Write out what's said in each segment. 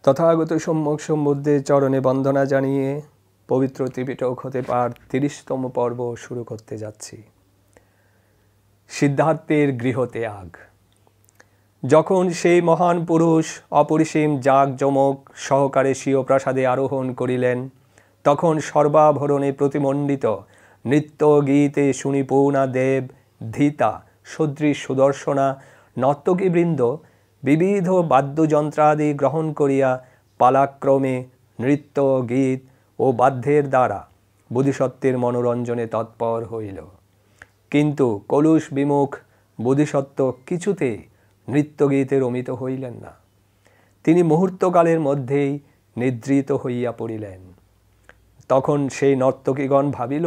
তথাগত সম্যক সম্বুদ্ধের চরণে বন্দনা জানিয়ে পবিত্র ত্রিপিটক হতে পাঠ ৩০তম পর্ব শুরু করতে যাচ্ছি। সিদ্ধার্থের গৃহত্যাগ। যখন সেই মহান পুরুষ অপরিসীম জাঁকজমক সহকারে স্বীয় প্রাসাদে আরোহণ করিলেন, তখন সর্বাভরণে প্রতিমণ্ডিত নৃত্য গীতে সুনিপুণা দেব ধীতা সদৃশ সুদর্শনা নর্তকীবৃন্দ বিবিধ বাদ্যযন্ত্রাদি গ্রহণ করিয়া পালাক্রমে নৃত্য গীত ও বাদ্যের দ্বারা বোধিসত্ত্বের মনোরঞ্জনে তৎপর হইল। কিন্তু কলুষ বিমুখ বোধিসত্ত্ব কিছুতেই নৃত্যগীতে রমিত হইলেন না। তিনি মুহূর্তকালের মধ্যেই নিদ্রিত হইয়া পড়িলেন। তখন সেই নর্তকীগণ ভাবিল,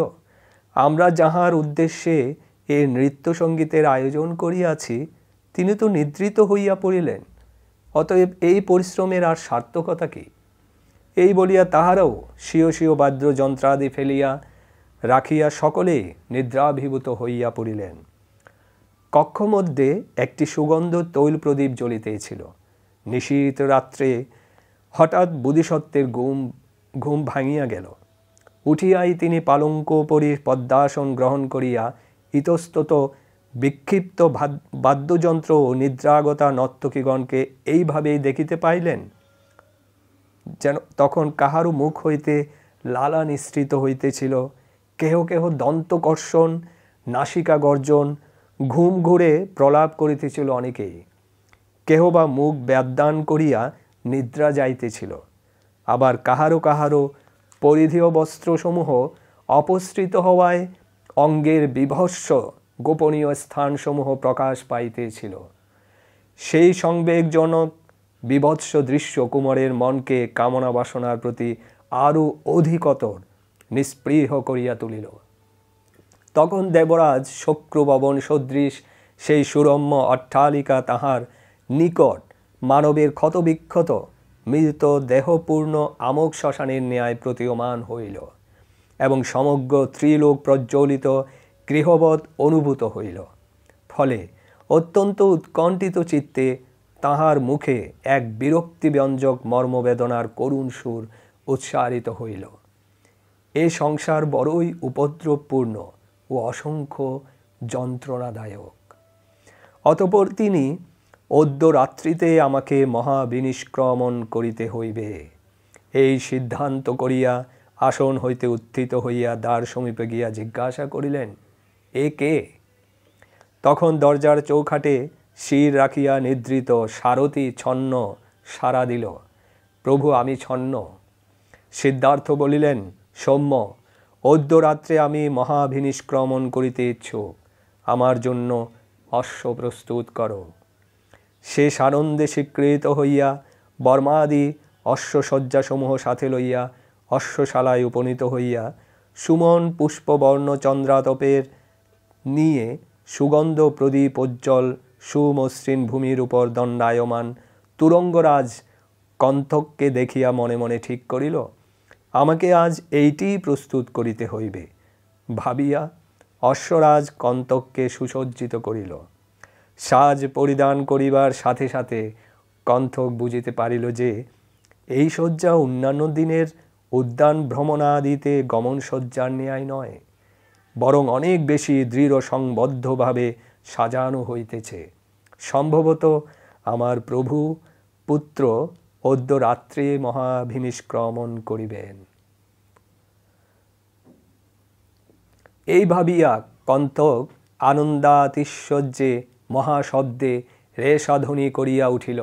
আমরা যাহার উদ্দেশ্যে এ নৃত্যসঙ্গীতের আয়োজন করিয়াছি তিনি তো নিদ্রিত হইয়া পড়িলেন, অতএব এই পরিশ্রমের আর সার্থকতা কি? এই বলিয়া তাহারাও স্বীয় স্বীয় বাদ্যযন্ত্রাদি ফেলিয়া রাখিয়া সকলেই নিদ্রাভিভূত হইয়া পড়িলেন। কক্ষমধ্যে একটি সুগন্ধ তৈল প্রদীপ জ্বলিতেছিল। নিশীথ রাত্রে হঠাৎ বোধিসত্ত্বের ঘুম ভাঙিয়া গেল। উঠিয়াই তিনি পালঙ্ক পরি পদ্মাসন গ্রহণ করিয়া ইতস্তত বিক্ষিপ্ত বাদ্যযন্ত্র ও নিদ্রাগতা নর্তকীগণকে এইভাবেই দেখিতে পাইলেন, যেন তখন কাহারও মুখ হইতে লালা নিঃসৃত হইতেছিল। কেহ কেহ দন্তকর্ষণ, নাসিকা গর্জন, ঘুম ঘুরে প্রলাপ করিতেছিল অনেকেই। কেহ বা মুখ ব্যাদান করিয়া নিদ্রা যাইতেছিল। আবার কাহারও কাহারও পরিধেয় বস্ত্রসমূহ অপসৃত হওয়ায় অঙ্গের বিভৎস গোপনীয় স্থানসমূহ প্রকাশ পাইতেছিল। সেই সংবেগজনক বিভৎস দৃশ্য কুমারের মনকে কামনা বাসনার প্রতি আরও অধিকতর নিস্পৃহ করিয়া তুলিল। তখন দেবরাজ শক্রভবন সদৃশ সেই সুরম্য অট্টালিকা তাহার নিকট মানবের ক্ষতবিক্ষত মৃত দেহপূর্ণ আমোক শ্মশানের ন্যায় প্রতীয়মান হইল এবং সমগ্র ত্রিলোক প্রজ্বলিত গৃহবৎ অনুভূত হইল। ফলে অত্যন্ত উৎকণ্ঠিত চিত্তে তাহার মুখে এক বিরক্তিব্যঞ্জক মর্মবেদনার করুণ সুর উচ্চারিত হইল। এ সংসার বড়ই উপদ্রবপূর্ণ ও অসংখ্য যন্ত্রণাদায়ক। অতঃপর তিনি, অদ্য রাত্রিতে আমাকে মহাবিনিষ্ক্রমণ করিতে হইবে, এই সিদ্ধান্ত করিয়া আসন হইতে উত্থিত হইয়া দ্বার সমীপে গিয়া জিজ্ঞাসা করিলেন, এ কে? তখন দরজার চৌখাটে শির রাখিয়া নিদ্রিত সারথি ছন্ন সাড়া দিল, প্রভু, আমি ছন্ন। সিদ্ধার্থ বলিলেন, সৌম্য, অদ্য রাত্রে আমি মহাভিনিষ্ক্রমণ করিতে ইচ্ছুক, আমার জন্য অশ্ব প্রস্তুত করো। সে সানন্দে স্বীকৃত হইয়া বর্মাদি অশ্বশয্যাসমূহ সাথে লইয়া অশ্বশালায় উপনীত হইয়া সুমন পুষ্পবর্ণ চন্দ্রাতপের নিয়ে সুগন্ধ প্রদীপোজ্জ্বল সুমসৃণ ভূমির উপর দণ্ডায়মান তুরঙ্গরাজ কণ্ঠককে দেখিয়া মনে মনে ঠিক করিল, আমাকে আজ এইটিই প্রস্তুত করিতে হইবে। ভাবিয়া অশ্বরাজ কণ্ঠককে সুসজ্জিত করিল। সাজ পরিধান করিবার সাথে সাথে কণ্ঠক বুঝিতে পারিল যে এই শয্যা অন্যান্য দিনের উদ্যান ভ্রমণাদিতে গমন শয্যার ন্যায় নয়, বরং অনেক বেশি দৃঢ় সংবদ্ধভাবে সাজানো হইতেছে। সম্ভবত আমার প্রভু পুত্র অদ্য রাত্রে মহাভিনিষ্ক্রমণ করিবেন। এই ভাবিয়া কণ্ঠক আনন্দাতিশয্যে মহাশব্দে রেশাধ্বনি করিয়া উঠিল।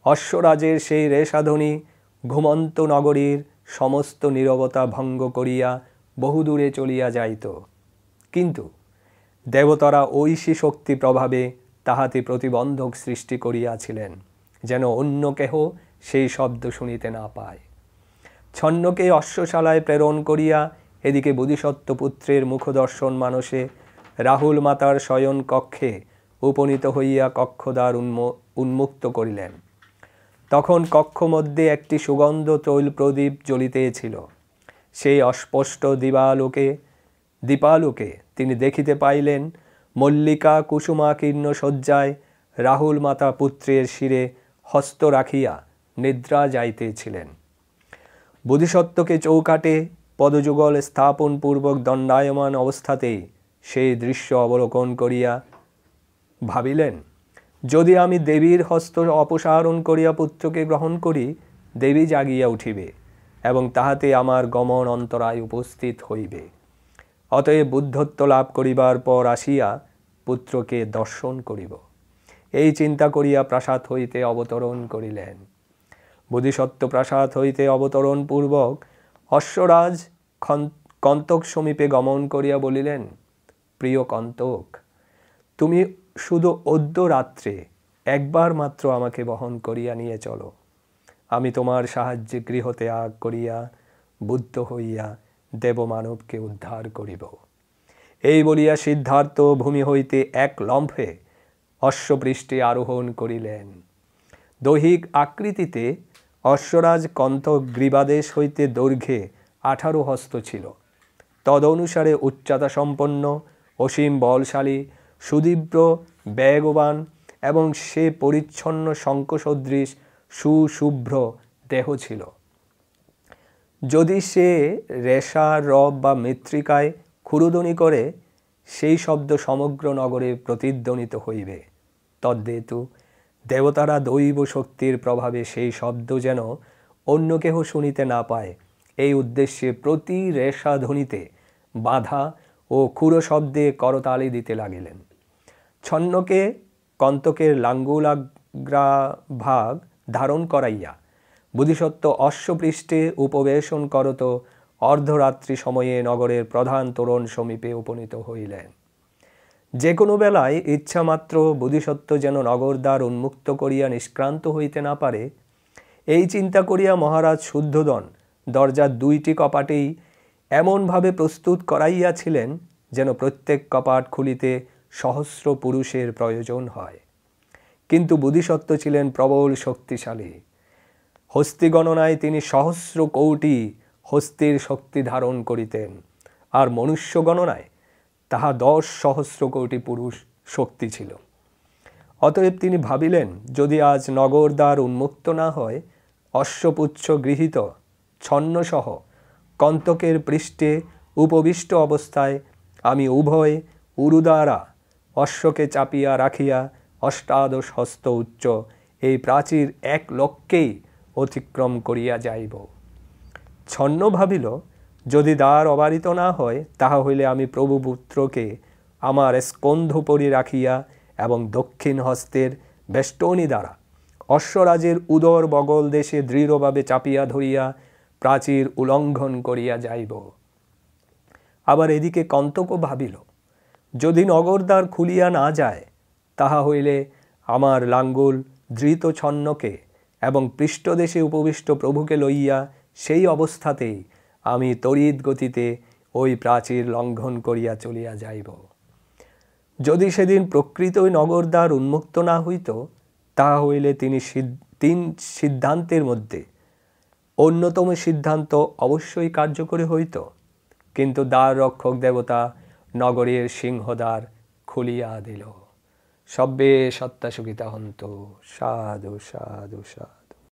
অশ্বরাজের সেই রেশাধ্বনি ঘুমন্ত নগরীর সমস্ত নীরবতা ভঙ্গ করিয়া বহুদূরে চলিয়া যাইত। কিন্তু দেবতারা ঐশী শক্তি প্রভাবে তাহাতে প্রতিবন্ধক সৃষ্টি করিয়াছিলেন, যেন অন্য কেহ সেই শব্দ শুনিতে না পায়। ছন্নকে অশ্বশালায় প্রেরণ করিয়া এদিকে বোধিসত্ত্ব পুত্রের মুখদর্শন মানসে রাহুল মাতার শয়ন কক্ষে উপনীত হইয়া কক্ষদ্বার উন্মুক্ত করিলেন। তখন কক্ষ মধ্যে একটি সুগন্ধ তৈল প্রদীপ জ্বলিতেছিল। সেই অস্পষ্ট দীপালোকে তিনি দেখিতে পাইলেন মল্লিকা কুসুমাকীর্ণ শয্যায় রাহুল মাতা পুত্রের শিরে হস্ত রাখিয়া নিদ্রা যাইতেছিলেন। বোধিসত্ত্বকে চৌকাটে পদযুগল স্থাপন পূর্বক দণ্ডায়মান অবস্থাতেই সেই দৃশ্য অবলোকন করিয়া ভাবিলেন, যদি আমি দেবীর হস্ত অপসারণ করিয়া পুত্রকে গ্রহণ করি, দেবী জাগিয়া উঠিবে এবং তাহাতে আমার গমন অন্তরায় উপস্থিত হইবে। অতএব বুদ্ধত্ব লাভ করিবার পর আসিয়া পুত্রকে দর্শন করিব। এই চিন্তা করিয়া প্রাসাদ হইতে অবতরণ করিলেন। বোধিসত্ত্ব প্রাসাদ হইতে অবতরণ পূর্বক অশ্বরাজ কন্তক সমীপে গমন করিয়া বলিলেন, প্রিয় কন্তক, তুমি শুধু অদ্য রাত্রে একবার মাত্র আমাকে বহন করিয়া নিয়ে চলো। আমি তোমার সাহায্যে গৃহ ত্যাগ করিয়া বুদ্ধ হইয়া দেবমানবকে উদ্ধার করিব। এই বলিয়া সিদ্ধার্থ ভূমি হইতে এক লম্ফে অশ্বপৃষ্ঠে আরোহণ করিলেন। দৈহিক আকৃতিতে অশ্বরাজ কন্তক গ্রীবাদেশ হইতে দৈর্ঘ্যে 18 হস্ত ছিল। তদনুসারে উচ্চতা সম্পন্ন, অসীম বলশালী, সুদীব্র, বেগবান এবং সে পরিচ্ছন্ন শঙ্খসদৃশ সুশুভ্র দেহ ছিল। যদি সে রেশা, রব বা মৃত্তিকায় ক্ষুরুধ্বনি করে, সেই শব্দ সমগ্র নগরে প্রতিধ্বনিত হইবে। তদ্হেতু দেবতারা দৈব শক্তির প্রভাবে সেই শব্দ যেন অন্য কেহ শুনিতে না পায়, এই উদ্দেশ্যে প্রতি রেশা ধ্বনিতে বাধা ও ক্ষুর শব্দে করতালি দিতে লাগিলেন। ছন্নকে কন্তকের লাঙ্গুলাগ্রাভাগ ধারণ করাইয়া বোধিসত্ত্ব অশ্বপৃষ্ঠে উপবেশন করত অর্ধরাত্রি সময়ে নগরের প্রধান তোরণ সমীপে উপনীত হইলেন। যে কোনো বেলায় ইচ্ছামাত্র বোধিসত্ত্ব যেন নগরদ্বার উন্মুক্ত করিয়া নিষ্ক্রান্ত হইতে না পারে, এই চিন্তা করিয়া মহারাজ শুদ্ধোদন দরজার 2টি কপাটেই এমনভাবে প্রস্তুত করাইয়াছিলেন যেন প্রত্যেক কপাট খুলিতে সহস্র পুরুষের প্রয়োজন হয়। কিন্তু বোধিসত্ত্ব ছিলেন প্রবল শক্তিশালী। হস্তি গণনায় তিনি সহস্র কোটি হস্তির শক্তি ধারণ করিতেন, আর মনুষ্য গণনায় তাহা 10 সহস্র কোটি পুরুষ শক্তি ছিল। অতএব তিনি ভাবিলেন, যদি আজ নগরদ্বার উন্মুক্ত না হয়, অশ্বপুচ্ছ গৃহীত ছন্নসহ কন্তকের পৃষ্ঠে উপবিষ্ট অবস্থায় আমি উভয় উরুদ্বারা অশ্বকে চাপিয়া রাখিয়া 18 হস্ত উচ্চ এই প্রাচীর 1 লক্ষেই অতিক্রম করিয়া যাইব। ছন্ন ভাবিল, যদি দ্বার অবারিত না হয়, তাহা হইলে আমি প্রভুপুত্রকে আমার স্কন্ধপরি রাখিয়া এবং দক্ষিণ হস্তের বেষ্টনী দ্বারা অশ্বরাজের উদর বগল দেশে দৃঢ়ভাবে চাপিয়া ধরিয়া প্রাচীর উল্লঙ্ঘন করিয়া যাইব। আবার এদিকে কন্তকও ভাবিল, যদি নগরদ্বার খুলিয়া না যায়, তাহা হইলে আমার লাঙ্গুল ধৃত ছন্নকে এবং পৃষ্ঠদেশে উপবিষ্ট প্রভুকে লইয়া সেই অবস্থাতেই আমি তড়িৎ গতিতে ওই প্রাচীর লঙ্ঘন করিয়া চলিয়া যাইব। যদি সেদিন প্রকৃতই নগরদ্বার উন্মুক্ত না হইত, তাহা হইলে তিনি 3 সিদ্ধান্তের মধ্যে অন্যতম সিদ্ধান্ত অবশ্যই কার্যকরী হইত। কিন্তু দ্বার রক্ষক দেবতা নগরের সিংহদ্বার খুলিয়া দিল। সব্বে সত্তা সুখিতা হন্তু। সাধু সাধু সাধু।